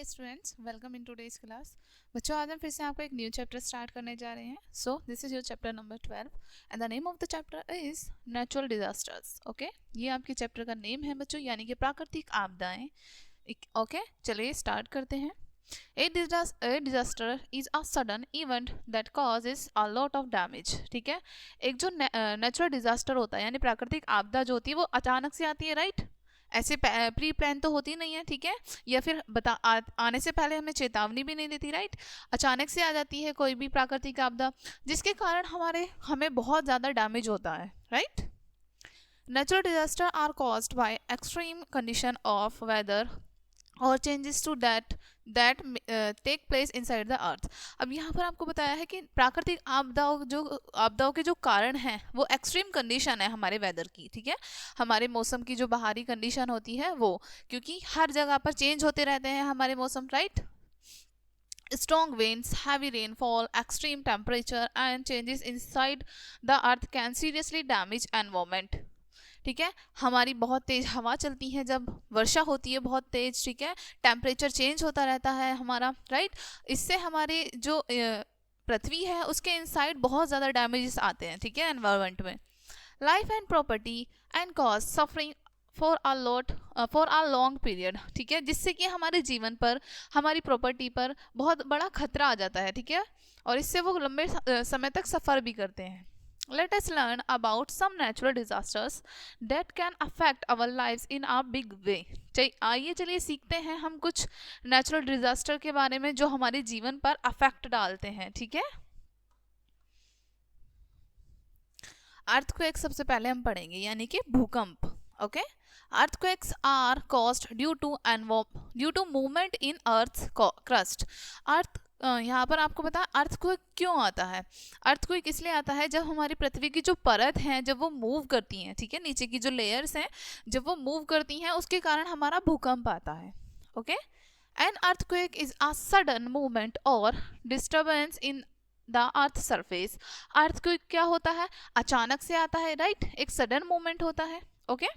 Students, welcome in today's class. बच्चों, आज हम फिर से आपको एक न्यू चैप्टर स्टार्ट करने जा रहे हैं। So this is your chapter number 12 and the name of the chapter is natural disasters. Okay, ये आपके चैप्टर का नेम है बच्चों, यानी कि प्राकृतिक आपदाएं। ओके, चलिए स्टार्ट करते हैं। A disaster is a sudden event that causes a lot of damage। ठीक है, एक जो नेचुरल डिजास्टर होता है यानी प्राकृतिक आपदा जो होती है वो अचानक से आती है, राइट? ऐसे प्री प्लान तो होती नहीं है, ठीक है, या फिर आने से पहले हमें चेतावनी भी नहीं देती, राइट? अचानक से आ जाती है कोई भी प्राकृतिक आपदा, जिसके कारण हमें बहुत ज़्यादा डैमेज होता है, right? Natural disaster are caused by extreme condition of weather और changes to that take place inside the earth. अब यहाँ पर आपको बताया है कि प्राकृतिक आपदाओं के जो कारण हैं वो एक्सट्रीम कंडीशन है हमारे वेदर की, ठीक है, हमारे मौसम की जो बाहरी कंडीशन होती है वो, क्योंकि हर जगह पर चेंज होते रहते हैं हमारे मौसम, right? Strong winds, heavy rainfall, extreme temperature and changes inside the earth can seriously damage environment। ठीक है, हमारी बहुत तेज हवा चलती है, जब वर्षा होती है बहुत तेज, ठीक है, टेम्परेचर चेंज होता रहता है हमारा, राइट? इससे हमारे जो पृथ्वी है उसके इनसाइड बहुत ज़्यादा डैमेजेस आते हैं, ठीक है, एनवायरनमेंट में। Life and property and cause suffering for a long period, ठीक है, जिससे कि हमारे जीवन पर, हमारी प्रॉपर्टी पर बहुत बड़ा खतरा आ जाता है, ठीक है, और इससे वो लंबे समय तक सफ़र भी करते हैं। Let us learn about some natural disasters that can affect our lives in a big way। चलिए सीखते हैं हम कुछ नेचुरल डिजास्टर के बारे में जो हमारे जीवन पर अफेक्ट डालते हैं, ठीक है। अर्थक्वेक सबसे पहले हम पढ़ेंगे, यानी कि भूकंप। Okay, earthquakes are caused due to movement in earth crust. यहाँ पर आपको पता है अर्थक्वेक क्यों आता है। अर्थक्वेक इसलिए आता है जब हमारी पृथ्वी की जो परत है जब वो मूव करती हैं, ठीक है, नीचे की जो लेयर्स हैं जब वो मूव करती हैं उसके कारण हमारा भूकंप आता है। Okay, an earthquake is a sudden movement और disturbance in the earth surface. Earthquake क्या होता है, अचानक से आता है, राइट? एक सडन मूवमेंट होता है, ओके,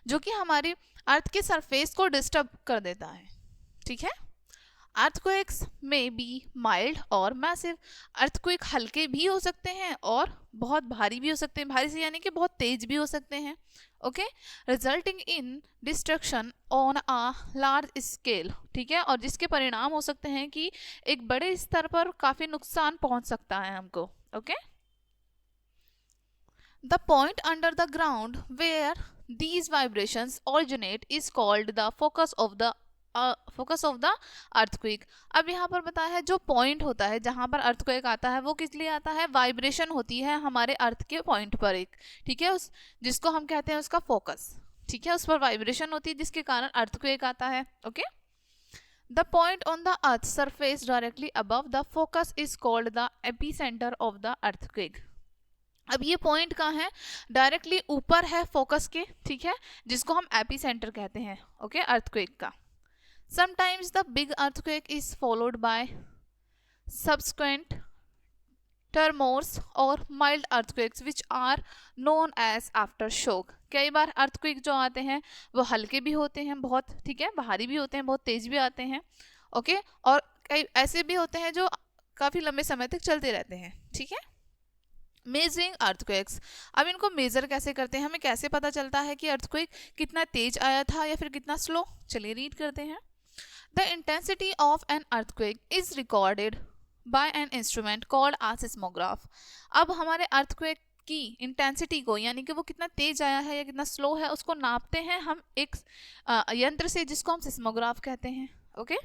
जो कि हमारी अर्थ के सरफेस को डिस्टर्ब कर देता है, ठीक है। अर्थक्वेक्स में बी माइल्ड और मैसिव। अर्थक्वेक हल्के भी हो सकते हैं और बहुत भारी भी हो सकते हैं, भारी से यानी कि बहुत तेज भी हो सकते हैं, okay, resulting in destruction on a large scale, ठीक है, और जिसके परिणाम हो सकते हैं कि एक बड़े स्तर पर काफी नुकसान पहुंच सकता है हमको, okay. The point under the ground where these vibrations originate is called the focus of the earthquake. अब यहाँ पर बताया है जो पॉइंट होता है जहाँ पर अर्थक्वेक आता है वो किस लिए आता है, वाइब्रेशन होती है हमारे अर्थ के पॉइंट पर एक, ठीक है, उस जिसको हम कहते हैं उसका फोकस, ठीक है, उस पर वाइब्रेशन होती है जिसके कारण अर्थक्वेक आता है, okay. The point on the earth surface directly above the focus is called the epicentre of the earthquake. अब ये पॉइंट कहाँ है, डायरेक्टली ऊपर है फोकस के, ठीक है, जिसको हम एपिसेंटर कहते हैं, ओके, अर्थक्वेक का। Sometimes the big earthquake is followed by subsequent tremors or mild earthquakes which are known as aftershock। कई बार अर्थक्वेक जो आते हैं वो हल्के भी होते हैं बहुत, ठीक है, भारी भी होते हैं, बहुत तेज भी आते हैं, ओके, और कई ऐसे भी होते हैं जो काफ़ी लंबे समय तक चलते रहते हैं, ठीक है। मेजरिंग अर्थक्वेक्स, अब इनको मेजर कैसे करते हैं, हमें कैसे पता चलता है कि अर्थक्वेक कितना तेज आया था या फिर कितना स्लो, चलिए रीड करते हैं। The intensity of an earthquake is recorded by an instrument called a seismograph। अब हमारे अर्थक्वेक की इंटेंसिटी को, यानी कि वो कितना तेज आया है या कितना स्लो है, उसको नापते हैं हम एक यंत्र से जिसको हम सिस्मोग्राफ कहते हैं, okay.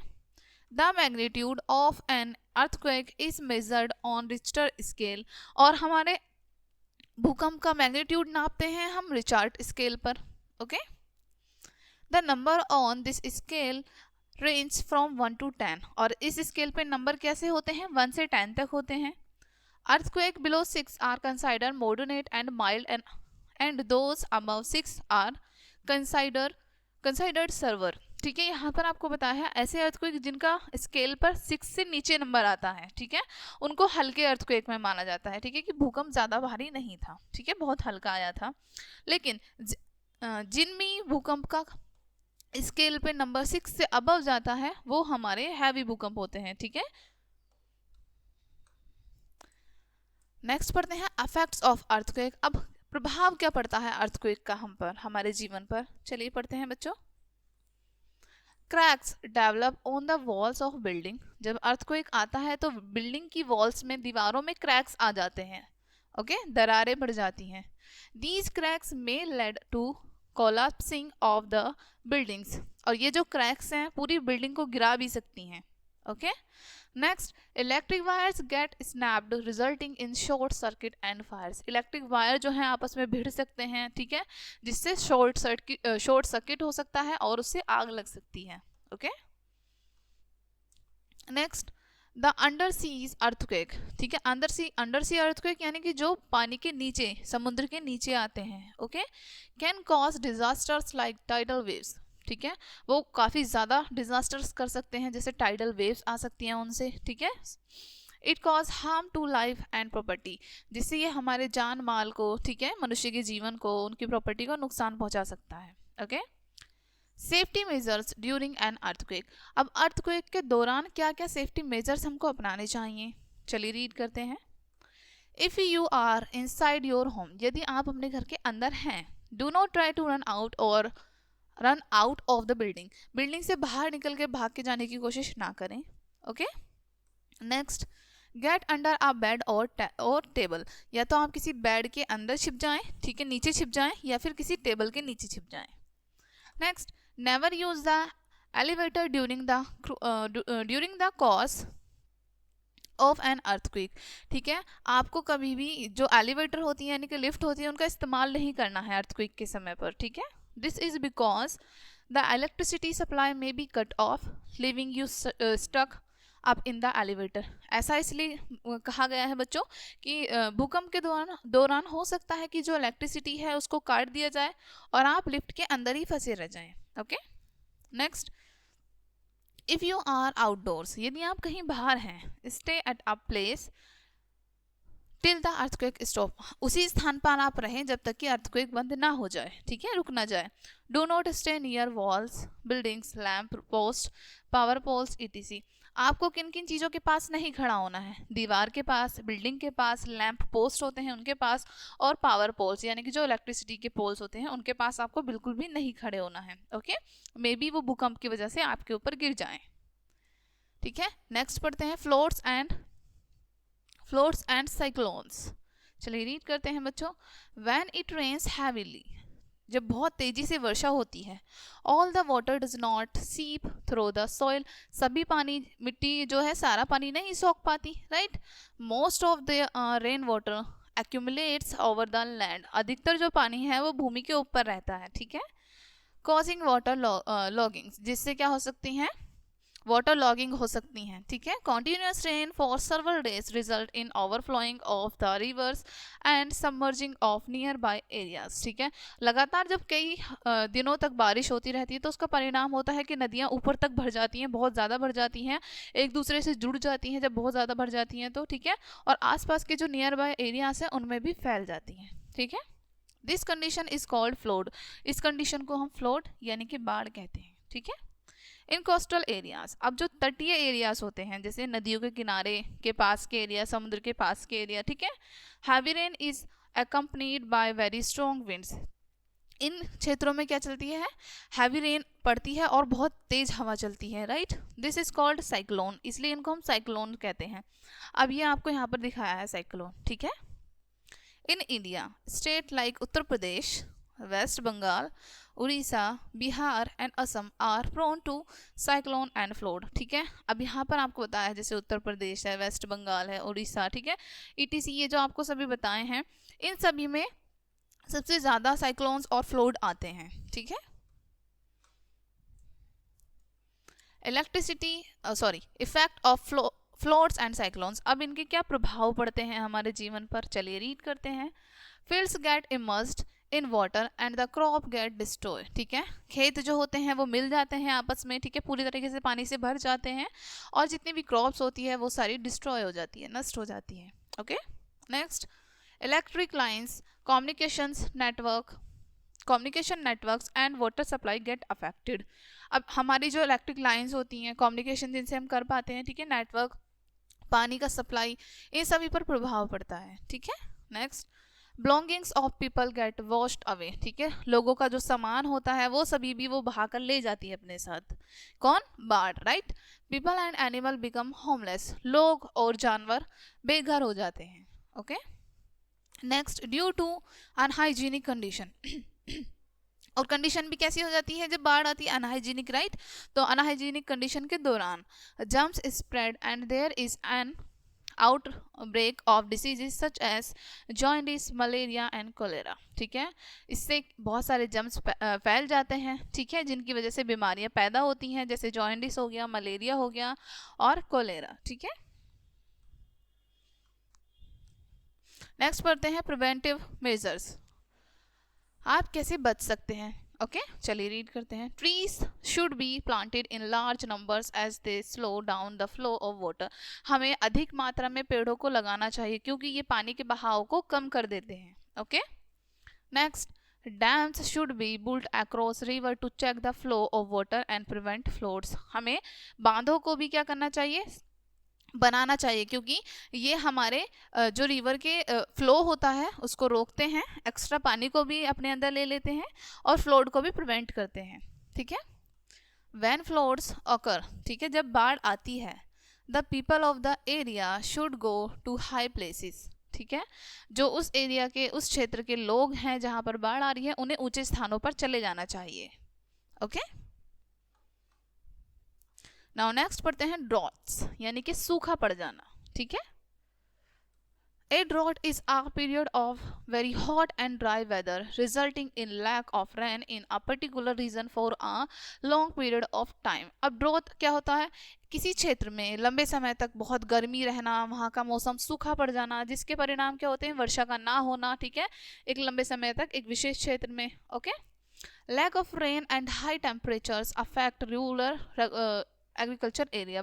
The magnitude of N earthquake is measured on Richter scale, और हमारे भूकंप का मैग्नीट्यूड नापते हैं हम रिचार्ट स्केल पर, okay. The number on this scale range from 1 to 10, और इस स्केल पे नंबर कैसे होते हैं, 1 से 10 तक होते हैं। Earthquake below 6 are consider moderate and mild and those above 6 are considered severe, ठीक है। यहाँ पर आपको बताया है ऐसे अर्थक्वेक जिनका स्केल पर 6 से नीचे नंबर आता है, ठीक है, उनको हल्के अर्थक्वेक में माना जाता है, ठीक है, कि भूकंप ज़्यादा भारी नहीं था, ठीक है, बहुत हल्का आया था। लेकिन जिनमें भूकंप का स्केल पे नंबर 6 से अबव जाता है वो हमारे हैवी भूकंप होते हैं, ठीक है। नेक्स्ट पढ़ते हैं इफेक्ट्स ऑफ अर्थक्वेक। अब प्रभाव क्या पड़ता है अर्थक्वेक का हम पर, हमारे जीवन पर, चलिए पढ़ते हैं बच्चों। Cracks develop on the walls of building. जब अर्थक्वेक आता है तो बिल्डिंग की वॉल्स में, दीवारों में क्रैक्स आ जाते हैं, ओके, दरारें बढ़ जाती हैं। These cracks may lead to collapsing of the buildings, और ये जो क्रैक्स हैं पूरी बिल्डिंग को गिरा भी सकती हैं, okay. Next, electric wires get snapped resulting in short circuit and fires. Electric wire जो है आपस में भिड़ सकते हैं, ठीक है, जिससे शॉर्ट सर्किट हो सकता है और उससे आग लग सकती है, okay. Next, the under seize earthquake, ठीक है, अंडर सी अर्थक्वेक यानी कि जो पानी के नीचे, समुद्र के नीचे आते हैं, okay, can cause disasters like tidal waves, ठीक है, वो काफ़ी ज़्यादा डिजास्टर्स कर सकते हैं, जैसे टाइडल वेव्स आ सकती हैं उनसे, ठीक है। It cause harm to life and property, जिससे ये हमारे जान माल को, ठीक है, मनुष्य के जीवन को, उनकी प्रॉपर्टी को नुकसान पहुंचा सकता है, okay. Safety measures during an earthquake. अब अर्थक्वेक के दौरान क्या क्या सेफ्टी मेजर्स हमको अपनाने चाहिए, चलिए रीड करते हैं। If you are inside your home, यदि आप अपने घर के अंदर हैं, do not try to run out of the building से बाहर निकल के भाग के जाने की कोशिश ना करें, okay. Next, get under a bed और टेबल, या तो आप किसी बेड के अंदर छिप जाएं, ठीक है, नीचे छिप जाएं, या फिर किसी टेबल के नीचे छिप जाएं। Next, never use the elevator during the cause of an earthquake, ठीक है, आपको कभी भी जो एलिवेटर होती है यानी कि लिफ्ट होती है उनका इस्तेमाल नहीं करना है अर्थक्वेक के समय पर, ठीक है। This is because the electricity supply में be cut off living you stuck up in the elevator. ऐसा इसलिए कहा गया है बच्चों कि भूकंप के दौरान हो सकता है कि जो इलेक्ट्रिसिटी है उसको काट दिया जाए और आप लिफ्ट के अंदर ही फंसे रह जाएं, okay. Next, if you are outdoors, यदि आप कहीं बाहर हैं, stay at a place till the earthquake stop, उसी स्थान पर आप रहें जब तक कि अर्थक्वेक बंद ना हो जाए, ठीक है, रुक ना जाए। Do not stay near walls, buildings, lamp post, power poles etc। आपको किन किन चीज़ों के पास नहीं खड़ा होना है, दीवार के पास, बिल्डिंग के पास, लैम्प पोस्ट होते हैं उनके पास, और पावर पोल्स यानी कि जो इलेक्ट्रिसिटी के पोल्स होते हैं उनके पास आपको बिल्कुल भी नहीं खड़े होना है, ओके। मे बी वो भूकंप की वजह से आपके ऊपर गिर जाएं, ठीक है। नेक्स्ट पढ़ते हैं फ्लोड्स एंड साइक्लोन्स। चलिए रीड करते हैं बच्चों। व्हेन इट रेन्स हैवीली, जब बहुत तेजी से वर्षा होती है, all the water does not सीप थ्रू द सॉइल, सभी पानी, मिट्टी जो है सारा पानी नहीं सोख पाती, right. Most of the rain water accumulates over the land, अधिकतर जो पानी है वो भूमि के ऊपर रहता है, ठीक है। कॉजिंग वाटर लॉगिंग, जिससे क्या हो सकती हैं, वाटर लॉगिंग हो सकती हैं, ठीक है। Continuous rain for सर्वल days result in overflowing of the reverse and submerging of near by areas, ठीक है। लगातार जब कई दिनों तक बारिश होती रहती है तो उसका परिणाम होता है कि नदियाँ ऊपर तक भर जाती हैं, बहुत ज़्यादा भर जाती हैं, एक दूसरे से जुड़ जाती हैं जब बहुत ज़्यादा भर जाती हैं तो, ठीक है, और आसपास के जो नियर बाय एरियाज हैं उनमें भी फैल जाती हैं, ठीक है। This condition is called flowed, इस कंडीशन को हम फ्लोड यानी कि बाढ़ कहते हैं, ठीक है। इन कोस्टल एरियाज, अब जो तटीय एरियाज होते हैं जैसे नदियों के किनारे के पास के एरिया, समुद्र के पास के एरिया, ठीक है, heavy rain is accompanied by very strong winds, इन क्षेत्रों में क्या चलती है, हैवी रेन पड़ती है और बहुत तेज हवा चलती है, right. This is called cyclone, इसलिए इनको हम साइक्लोन कहते हैं। अब ये आपको यहाँ पर दिखाया है साइक्लोन, ठीक है। In India, state like Uttar Pradesh, West Bengal, Orissa, Bihar and Assam are prone to cyclone and flood, ठीक है। अब यहाँ पर आपको बताया है जैसे उत्तर प्रदेश है, वेस्ट बंगाल है, उड़ीसा, ठीक है, etc, ये जो आपको सभी बताए हैं, इन सभी में सबसे ज़्यादा साइक्लोन्स और फ्लोड आते हैं, ठीक है। इफेक्ट ऑफ फ्लोड्स एंड साइक्लोन्स, अब इनके क्या प्रभाव पड़ते हैं हमारे जीवन पर, चलिए रीड करते हैं। Fields get immersed in water and the crop get destroy, ठीक है, खेत जो होते हैं वो मिल जाते हैं आपस में, ठीक है, पूरी तरीके से पानी से भर जाते हैं और जितनी भी क्रॉप्स होती है वो सारी डिस्ट्रॉय हो जाती है, नष्ट हो जाती है, okay. Next, electric lines, communications network communication networks and water supply get affected. अब हमारी जो इलेक्ट्रिक लाइंस होती हैं, कम्युनिकेशन जिनसे हम कर पाते हैं, ठीक है, नेटवर्क, पानी का सप्लाई, इन सभी पर प्रभाव पड़ता है, ठीक है। Next, belongings of people get washed away, ठीक है, लोगों का जो सामान होता है वो सभी भी वो बहा कर ले जाती है अपने साथ, कौन, बाढ़, right. People and animal become homeless, लोग और जानवर बेघर हो जाते हैं, okay. Next, due to unhygienic condition, और कंडीशन भी कैसी हो जाती है जब बाढ़ आती है, अनहाइजीनिक, राइट। तो अनहाइजीनिक कंडीशन के दौरान germs spread and there is an outbreak of diseases such as jaundice, malaria and cholera, ठीक है। इससे बहुत सारे जर्म्स फैल जाते हैं, ठीक है, जिनकी वजह से बीमारियां पैदा होती हैं, जैसे जॉइंडिस हो गया, मलेरिया हो गया और कोलेरा, ठीक है। नेक्स्ट पढ़ते हैं प्रिवेंटिव मेजर्स, आप कैसे बच सकते हैं, ओके। चलिए रीड करते हैं। Trees should be planted in large numbers as they slow down the flow of water, हमें अधिक मात्रा में पेड़ों को लगाना चाहिए क्योंकि ये पानी के बहाव को कम कर देते हैं, okay. Next, dams should be built across river to check the flow of water and prevent floods, हमें बांधों को भी क्या करना चाहिए, बनाना चाहिए, क्योंकि ये हमारे जो रिवर के फ्लो होता है उसको रोकते हैं, एक्स्ट्रा पानी को भी अपने अंदर ले लेते हैं और फ्लोड को भी प्रिवेंट करते हैं, ठीक है। व्हेन फ्लोड्स ऑकर, ठीक है, जब बाढ़ आती है, the people of the area should go to high places, ठीक है, जो उस एरिया के, उस क्षेत्र के लोग हैं जहां पर बाढ़ आ रही है उन्हें ऊंचे स्थानों पर चले जाना चाहिए, ओके। नाउ नेक्स्ट पढ़ते हैं ड्रॉट्स, यानी कि सूखा पड़ जाना, ठीक है। A drought is a period of very hot and dry weather resulting in lack of rain in a particular region for a long period of time। अब ड्रॉट क्या होता है, किसी क्षेत्र में लंबे समय तक बहुत गर्मी रहना, वहाँ का मौसम सूखा पड़ जाना, जिसके परिणाम क्या होते हैं, वर्षा का ना होना, ठीक है, एक लंबे समय तक एक विशेष क्षेत्र में, okay. Lack of rain and high temperatures affect rural agriculture area,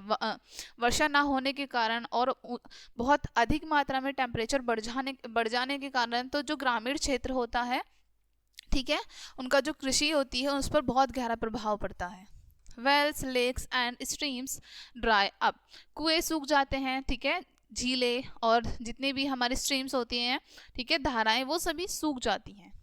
वर्षा ना होने के कारण और बहुत अधिक मात्रा में टेम्परेचर बढ़ जाने के कारण तो जो ग्रामीण क्षेत्र होता है, ठीक है, उनका जो कृषि होती है उस पर बहुत गहरा प्रभाव पड़ता है। Wells, lakes and streams dry up, कुएं सूख जाते हैं, ठीक है, झीलें और जितने भी हमारे स्ट्रीम्स होती हैं, ठीक है, धाराएं, वो सभी सूख जाती हैं।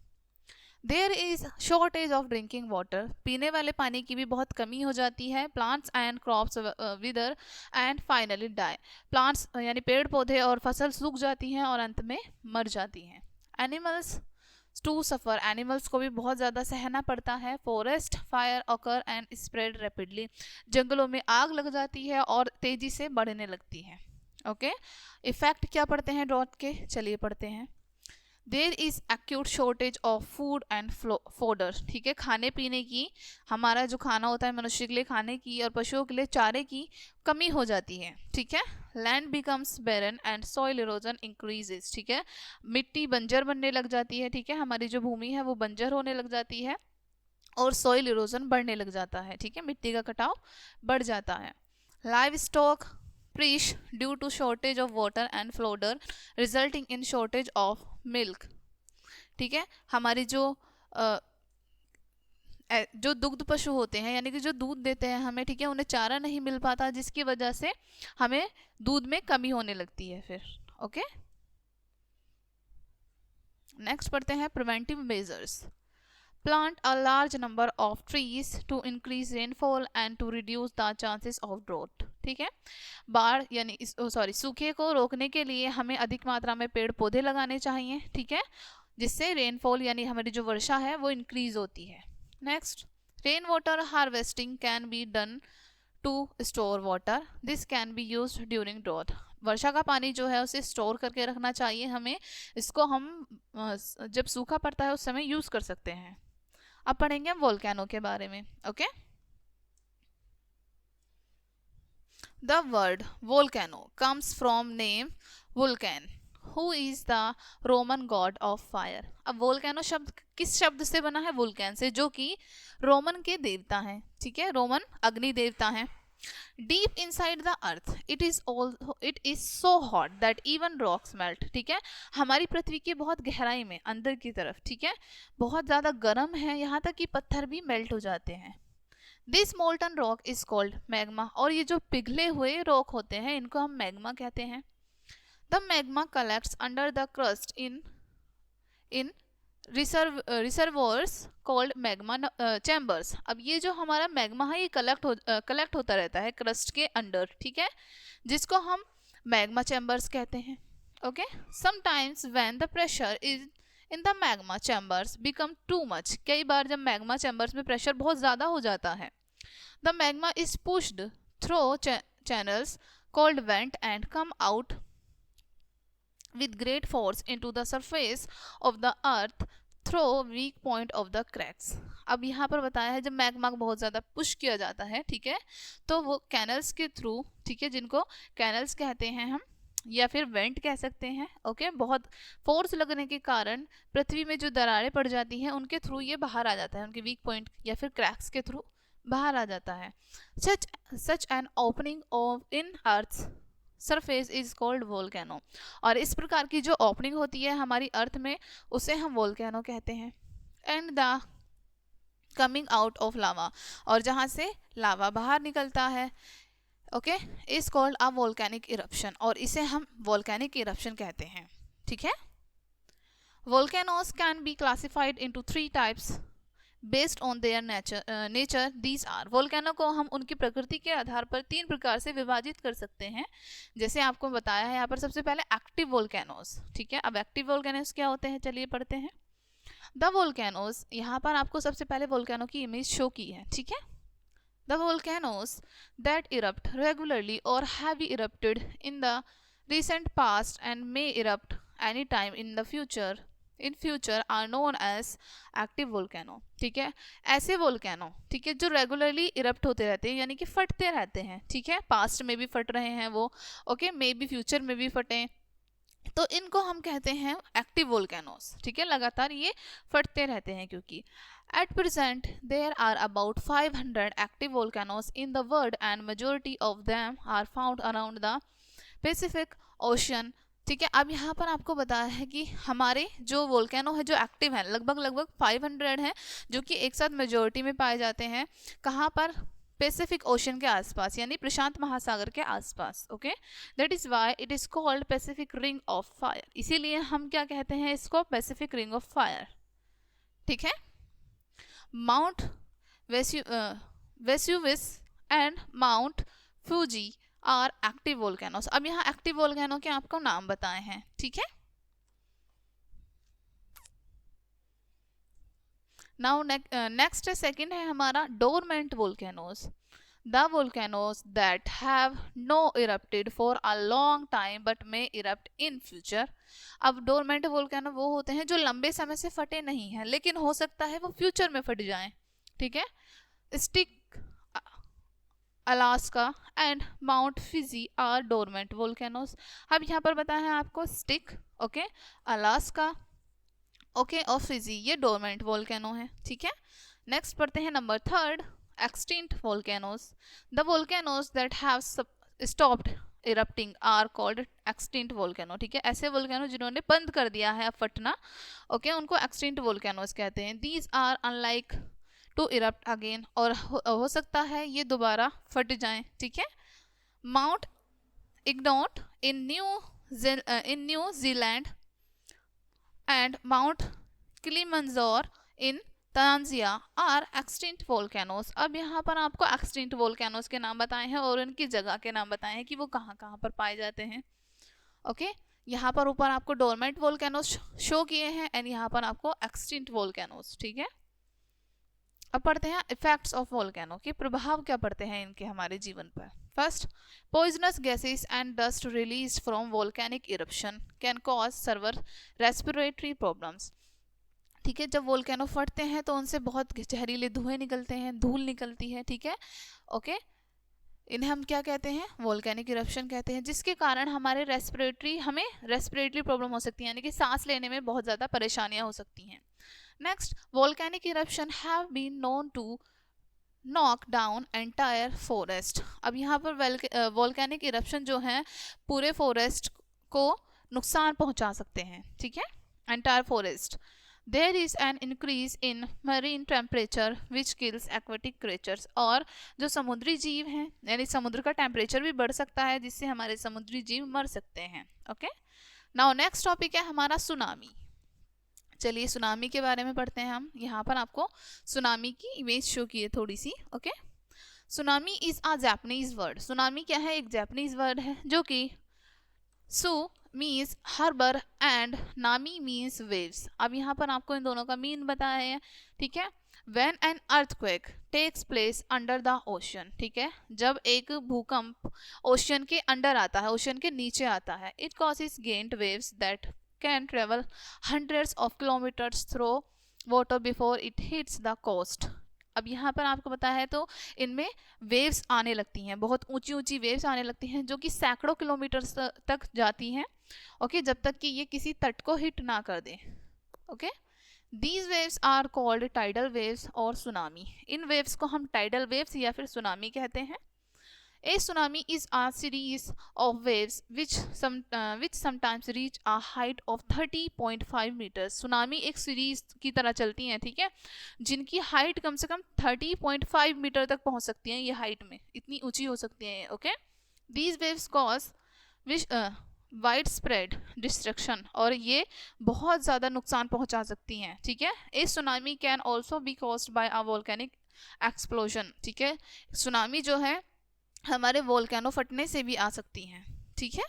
There is shortage of drinking water, पीने वाले पानी की भी बहुत कमी हो जाती है। Plants and crops wither and finally die, plants यानी पेड़ पौधे और फसल सूख जाती हैं और अंत में मर जाती हैं। एनिमल्स टू सफ़र, एनिमल्स को भी बहुत ज़्यादा सहना पड़ता है। Forest fire occur and spread rapidly, जंगलों में आग लग जाती है और तेज़ी से बढ़ने लगती है, ओके। इफेक्ट क्या पढ़ते हैं ड्रॉट के, चलिए पढ़ते हैं। There is acute shortage of food and fodder, ठीक है, खाने पीने की, हमारा जो खाना होता है मनुष्य के लिए खाने की और पशुओं के लिए चारे की कमी हो जाती है, ठीक है। Land becomes barren and soil erosion increases, ठीक है, मिट्टी बंजर बनने लग जाती है, ठीक है, हमारी जो भूमि है वो बंजर होने लग जाती है और सॉइल इरोजन बढ़ने लग जाता है, ठीक है, मिट्टी का कटाव बढ़ जाता है। Live stock perish due to shortage of water and fodder resulting in shortage of milk, ठीक है, हमारी जो दुग्ध पशु होते हैं यानी कि जो दूध देते हैं हमें, ठीक है, उन्हें चारा नहीं मिल पाता जिसकी वजह से हमें दूध में कमी होने लगती है फिर, ओके। नेक्स्ट पढ़ते हैं preventive measures. Plant a large number of trees to increase rainfall and to reduce the chances of drought, ठीक है, बाढ़ यानी सूखे को रोकने के लिए हमें अधिक मात्रा में पेड़ पौधे लगाने चाहिए, ठीक है, जिससे रेनफॉल यानी हमारी जो वर्षा है वो इंक्रीज होती है। Next, rain water harvesting can be done to store water, this can be used during drought, वर्षा का पानी जो है उसे स्टोर करके रखना चाहिए हमें, इसको हम जब सूखा पड़ता है उस समय यूज कर सकते हैं। अब पढ़ेंगे हम वोल्केनो के बारे में, okay. The word volcano comes from name Vulcan who is the Roman god of fire. अब वोल्केनो शब्द किस शब्द से बना है, वुल्कैन से, जो कि रोमन के देवता हैं, ठीक है, रोमन अग्नि देवता हैं। Deep inside the earth it is so hot that even rocks melt, ठीक है, हमारी पृथ्वी की बहुत गहराई में अंदर की तरफ, ठीक है, बहुत ज्यादा गर्म है, यहाँ तक कि पत्थर भी मेल्ट हो जाते हैं। This molten rock is called magma, और ये जो पिघले हुए रॉक होते हैं इनको हम मैग्मा कहते हैं। The magma collects under the crust in reservoirs called magma chambers. अब ये जो हमारा मैग्मा है ये कलेक्ट होता रहता है क्रस्ट के अंडर, ठीक है, जिसको हम मैग्मा चैम्बर्स कहते हैं। Okay, sometimes when the pressure is in the magma chambers become too much, कई बार जब मैग्मा चैम्बर्स में प्रेशर बहुत ज़्यादा हो जाता है, the magma is pushed through channels called went and come out with great force into the surface of the earth through weak point of the cracks। अब यहाँ पर बताया है जब मैग्मा बहुत ज़्यादा पुश किया जाता है, ठीक है, तो वो कैनल्स के थ्रू, ठीक है, जिनको कैनल्स कहते हैं हम या फिर वेंट कह सकते हैं, ओके, बहुत फोर्स लगने के कारण पृथ्वी में जो दरारें पड़ जाती हैं उनके थ्रू ये बाहर आ जाता है, उनके वीक पॉइंट या फिर क्रैक्स के थ्रू बाहर आ जाता है। Such an opening of in earth surface is called volcano, और इस प्रकार की जो ओपनिंग होती है हमारी अर्थ में उसे हम वोल्केनो कहते हैं। And the coming out of lava, और जहाँ से लावा बाहर निकलता है, okay, is called a volcanic eruption, और इसे हम वोल्केनिक इरप्शन कहते हैं, ठीक है। Volcanoes can be classified into 3 types based on their nature these are. Volcano को हम उनकी प्रकृति के आधार पर 3 प्रकार से विभाजित कर सकते हैं, जैसे आपको बताया है यहाँ पर। सबसे पहले एक्टिव वोल्केनोस, ठीक है। अब एक्टिव वोल्केनोस क्या होते हैं, चलिए पढ़ते हैं। द वोल्केनोस, यहाँ पर आपको सबसे पहले वोल्केनो की इमेज शो की है, ठीक है। The volcanoes that erupt regularly और have erupted in the recent past and may erupt any time in future are known as active volcano, ठीक है। ऐसे वोल्केनो, ठीक है, जो रेगुलरली इरप्ट होते रहते हैं यानी कि फटते रहते हैं, ठीक है, पास्ट में भी फट रहे हैं वो, ओके, मे बी फ्यूचर में भी फटे, तो इनको हम कहते हैं एक्टिव वोल्केनोस, ठीक है, लगातार ये फटते रहते हैं। क्योंकि at present there are about 500 active volcanoes in the world and majority of them are found around the Pacific ocean, ठीक है। अब यहाँ पर आपको बताया है कि हमारे जो वोल्केनो है जो एक्टिव हैं लगभग 500 हैं, जो कि एक साथ मेजोरिटी में पाए जाते हैं। कहाँ पर, पैसिफिक ओशन के आसपास, यानी प्रशांत महासागर के आसपास, okay. That is why it is called Pacific ring of fire, इसीलिए हम क्या कहते हैं इसको, पैसिफिक रिंग ऑफ फायर, ठीक है। Mount Vesuvius and Mount Fuji are active volcanoes. अब यहाँ एक्टिव वोल्केनो के आपको नाम बताए हैं, ठीक है। नाउ नेक्स्ट सेकंड है हमारा dormant volcanoes. The volcanoes that have no erupted for a long time but may erupt in future. अब डोरमेंट वोल्केनो वो होते हैं जो लंबे समय से फटे नहीं हैं लेकिन हो सकता है वो फ्यूचर में फट जाएं, ठीक है। Stick Alaska and mount Fiji are dormant volcanoes. अब यहाँ पर बताया है आपको स्टिक, ओके, अलास्का, ओके, और फिजी, ये डोरमेंट वोल्केनो है, ठीक है। नेक्स्ट पढ़ते हैं number 3, extinct volcanoes. The volcanoes that have stopped erupting are called extinct volcano, ठीक है। ऐसे वोल्केनो जिन्होंने बंद कर दिया है फटना, ओके, उनको एक्सटिंक्ट वोल्केनोस कहते हैं। These are unlikely to erupt again, और हो सकता है ये दोबारा फट जाएं, ठीक है। Mount Egmont in New Zealand and Mount Kilimanjaro in Tanzania are extinct volcanoes. अब यहाँ पर आपको एक्सटिंक्ट वोल्केनोस के नाम बताए हैं और उनकी जगह के नाम बताए हैं कि वो कहाँ कहाँ पर पाए जाते हैं, ओके। यहाँ पर ऊपर आपको डोरमेंट वोल्केनोस शो किए हैं एंड यहाँ पर आपको एक्सटिंक्ट वोल्केनोस, ठीक है। अब पढ़ते हैं इफेक्ट्स ऑफ वोल्केनो, के प्रभाव क्या पड़ते हैं इनके हमारे जीवन पर। First, poisonous gases and dust released from volcanic eruption can cause server respiratory problems, ठीक है। जब वोल्केनो फटते हैं तो उनसे बहुत जहरीले धुएं निकलते हैं, धूल निकलती है, ठीक है, ओके। इन्हें हम क्या कहते हैं, वोल्केनिक इरप्शन कहते हैं, जिसके कारण हमें रेस्पिरेटरी प्रॉब्लम हो सकती है, यानी कि सांस लेने में बहुत ज़्यादा परेशानियां हो सकती हैं। Next, volcanic eruption have been known to knock down entire forest. अब यहाँ पर वोल्केनिक इरप्शन जो है पूरे फॉरेस्ट को नुकसान पहुंचा सकते हैं, ठीक है, entire forest. There is an increase in marine temperature which kills aquatic creatures. और जो समुद्री जीव हैं यानी समुद्र का टेम्परेचर भी बढ़ सकता है जिससे हमारे समुद्री जीव मर सकते हैं। ओके, नाउ नेक्स्ट टॉपिक है हमारा सुनामी। चलिए सुनामी के बारे में पढ़ते हैं हम। यहाँ पर आपको सुनामी की इमेज शो की है थोड़ी सी। Okay, tsunami is a Japanese word. Tsunami क्या है? एक जापानीज वर्ड है जो कि सु मीन्स हार्बर एंड नामी मीन्स वेव्स। अब यहाँ पर आपको इन दोनों का मीन बताया है, ठीक है। When an earthquake takes place under the ocean, ठीक है, जब एक भूकंप ओशन के अंडर आता है, ओशन के नीचे आता है, it causes gained waves that can travel hundreds of kilometers through water before it hits the coast। अब यहाँ पर आपको पता है तो इनमें वेव्स आने लगती हैं, बहुत ऊंची ऊंची वेव्स आने लगती हैं जो कि सैकड़ों किलोमीटर तक जाती हैं। ओके, जब तक कि ये किसी तट को हिट ना कर दे। Okay, These waves are called tidal waves और सुनामी। इन वेव्स को हम टाइडल वेव्स या फिर सुनामी कहते हैं। A tsunami is a series of waves which sometimes reach a height of 30.5 meters। Tsunami एक सीरीज की तरह चलती हैं, ठीक है, जिनकी हाइट कम से कम 30.5 मीटर तक पहुंच सकती हैं। ये हाइट में इतनी ऊंची हो सकती हैं। Okay, These waves cause wide spread destruction, और ये बहुत ज़्यादा नुकसान पहुंचा सकती हैं, ठीक है। A tsunami can also be caused by a volcanic explosion, ठीक है। सुनामी जो है हमारे वोल्केनो फटने से भी आ सकती हैं, ठीक है।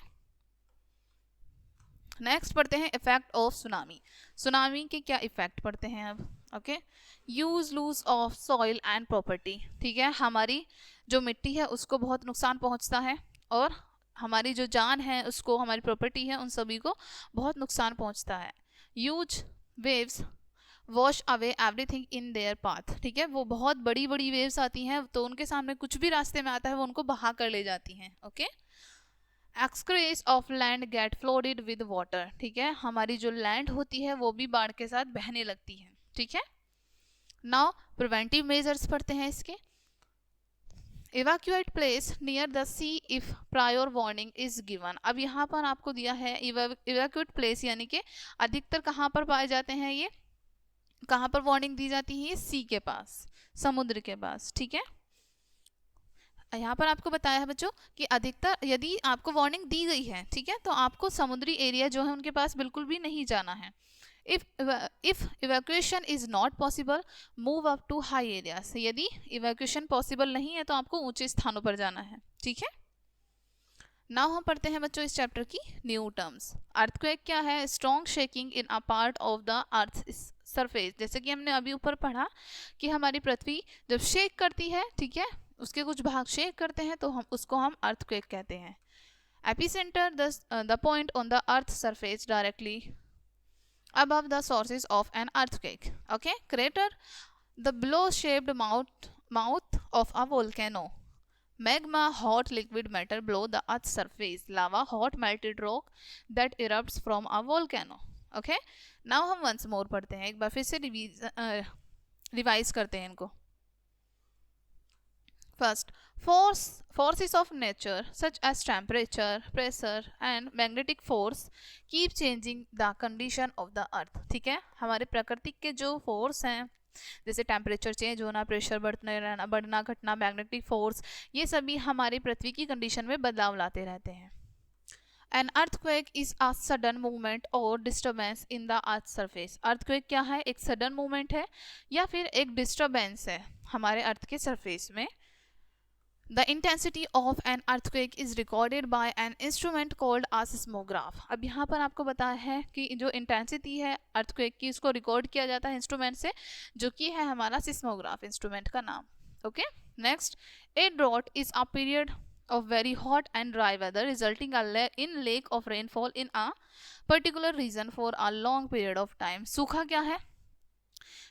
नेक्स्ट पढ़ते हैं इफेक्ट ऑफ सुनामी। सुनामी के क्या इफेक्ट पढ़ते हैं अब। Okay, use loose of soil and property, ठीक है, हमारी जो मिट्टी है उसको बहुत नुकसान पहुंचता है, और हमारी जो जान है उसको, हमारी प्रॉपर्टी है, उन सभी को बहुत नुकसान पहुंचता है। Huge waves wash away everything in their path, ठीक है, वो बहुत बड़ी बड़ी वेव्स आती हैं तो उनके सामने कुछ भी रास्ते में आता है वो उनको बहा कर ले जाती हैं। Okay, acreage of land get flooded with water, ठीक है, हमारी जो लैंड होती है वो भी बाढ़ के साथ बहने लगती है, ठीक है। नाउ प्रिवेंटिव मेजर्स पढ़ते हैं इसके। evacuate place near the sea if prior warning is given। अब यहाँ पर आपको दिया है evacuate place यानी कि अधिकतर कहाँ पर पाए जाते हैं, ये कहाँ पर वार्निंग दी जाती है? सी के पास, समुद्र के पास, ठीक है। यहाँ पर आपको बताया है बच्चों कि अधिकतर यदि आपको वार्निंग दी गई है, ठीक है, तो आपको समुद्री एरिया जो है उनके पास बिल्कुल भी नहीं जाना है। If evacuation is not possible, move up to high areas। यदि evacuation possible नहीं है तो आपको ऊंचे स्थानों पर जाना है, ठीक है। नाउ हम पढ़ते हैं बच्चों इस चैप्टर की न्यू टर्म्स। अर्थक्वेक क्या है? Strong shaking in a part of the earth surface. जैसे कि हमने अभी ऊपर पढ़ा कि हमारी पृथ्वी जब शेक करती है, ठीक है, उसके कुछ भाग शेक करते हैं तो हम अर्थक्वेक कहते हैं। Epicentre the point on the earth surface directly above the sources of an earthquake। Okay, crater the blow shaped mouth of a volcano। magma hot liquid matter below the earth's surface। lava hot melted rock that erupts from a volcano। okay, now हम once more पढ़ते हैं, एक बार फिर से revise करते हैं इनको। First, forces of nature such as temperature, pressure and magnetic force keep changing the condition of the earth। ठीक है, हमारे प्रकृति के जो फोर्स हैं जैसे टेम्परेचर चेंज होना, प्रेशर बढ़ना घटना, मैग्नेटिक फोर्स, ये सभी हमारी पृथ्वी की कंडीशन में बदलाव लाते रहते हैं। An earthquake is a sudden movement or disturbance in the earth surface। earthquake क्या है? एक sudden movement है या फिर एक disturbance है हमारे अर्थ के सरफेस में। The intensity of an earthquake is recorded by an instrument called a seismograph। अब यहाँ पर आपको बताया है कि जो इंटेंसिटी है अर्थक्वेक की उसको रिकॉर्ड किया जाता है इंस्ट्रूमेंट से, जो कि है हमारा सिस्मोग्राफ इंस्ट्रूमेंट का नाम। Okay, next, a drought is a period of very hot and dry weather resulting in lack of rainfall in a particular region for a long period of time। सूखा क्या है?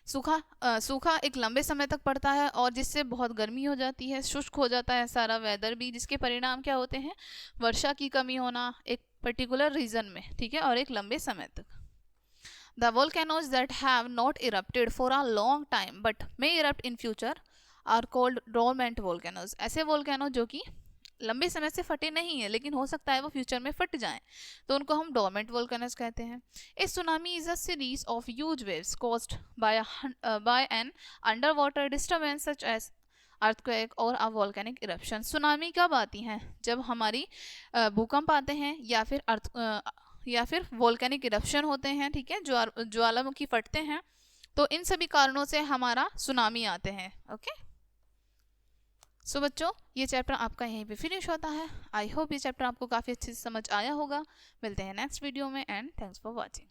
सूखा एक लंबे समय तक पड़ता है और जिससे बहुत गर्मी हो जाती है, शुष्क हो जाता है सारा वेदर भी, जिसके परिणाम क्या होते हैं? वर्षा की कमी होना एक पर्टिकुलर रीजन में, ठीक है, और एक लंबे समय तक। The volcanoes that have not erupted for a long time but may erupt in future are called dormant volcanoes. ऐसे वोल्केनो जो कि लंबे समय से फटे नहीं है लेकिन हो सकता है वो फ्यूचर में फट जाएं, तो उनको हम डोरमेंट वोल्केनोज कहते हैं। A tsunami is a series of huge waves caused by an under water disturbance such as earthquake और अ वोल्केनिक इरप्शन। सुनामी कब आती हैं? जब हमारी भूकंप आते हैं या फिर वोल्केनिक इरप्शन होते हैं, ठीक है, ज्वालामुखी फटते हैं, तो इन सभी कारणों से हमारा सुनामी आते हैं। ओके सो बच्चों, ये चैप्टर आपका यहीं पे फिनिश होता है। आई होप ये चैप्टर आपको काफ़ी अच्छे से समझ आया होगा। मिलते हैं नेक्स्ट वीडियो में एंड थैंक्स फॉर वॉचिंग।